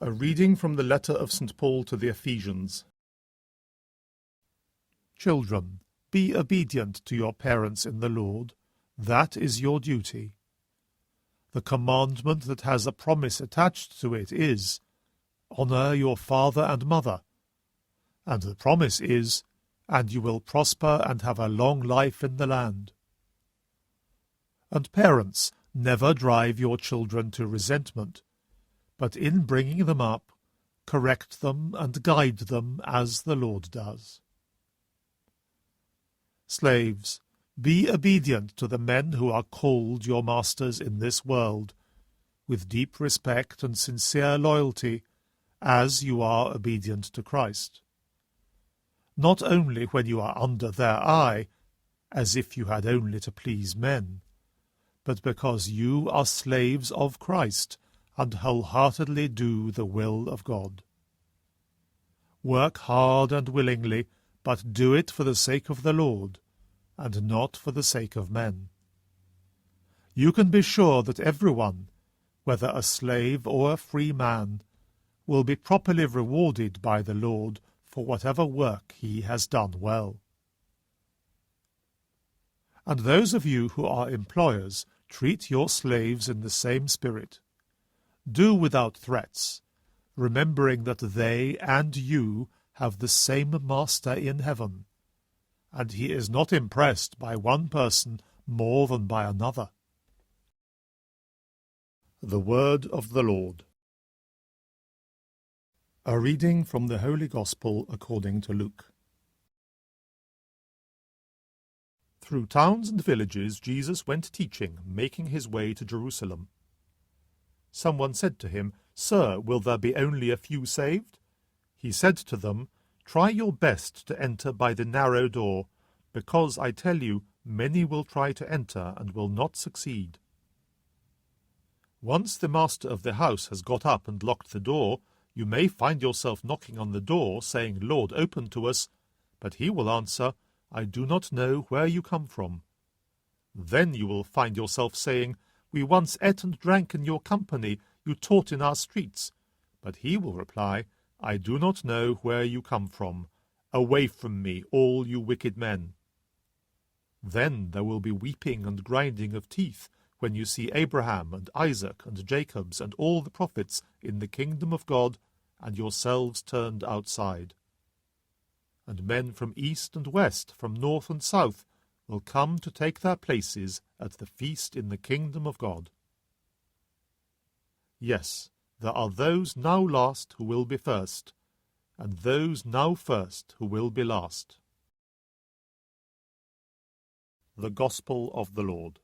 A reading from the letter of St. Paul to the Ephesians. Children, be obedient to your parents in the Lord. That is your duty. The commandment that has a promise attached to it is, "Honor your father and mother." And the promise is, "And you will prosper and have a long life in the land." And parents, never drive your children to resentment, but in bringing them up, correct them and guide them as the Lord does. Slaves, be obedient to the men who are called your masters in this world, with deep respect and sincere loyalty, as you are obedient to Christ. Not only when you are under their eye, as if you had only to please men, but because you are slaves of Christ, and wholeheartedly do the will of God. Work hard and willingly, but do it for the sake of the Lord, and not for the sake of men. You can be sure that everyone, whether a slave or a free man, will be properly rewarded by the Lord for whatever work he has done well. And those of you who are employers, treat your slaves in the same spirit. Do without threats, remembering that they and you have the same Master in heaven, and he is not impressed by one person more than by another. The Word of the Lord. A reading from the Holy Gospel according to Luke. Through towns and villages Jesus went teaching, making his way to Jerusalem. Someone said to him, "Sir, will there be only a few saved?" He said to them, "Try your best to enter by the narrow door, because I tell you, many will try to enter and will not succeed." Once the master of the house has got up and locked the door, you may find yourself knocking on the door, saying, "Lord, open to us," but he will answer, "I do not know where you come from." Then you will find yourself saying, "We once ate and drank in your company, you taught in our streets." But he will reply, "I do not know where you come from. Away from me, all you wicked men." Then there will be weeping and grinding of teeth when you see Abraham and Isaac and Jacob's and all the prophets in the kingdom of God, and yourselves turned outside. And men from east and west, from north and south, will come to take their places at the feast in the kingdom of God. Yes, there are those now last who will be first, and those now first who will be last. The Gospel of the Lord.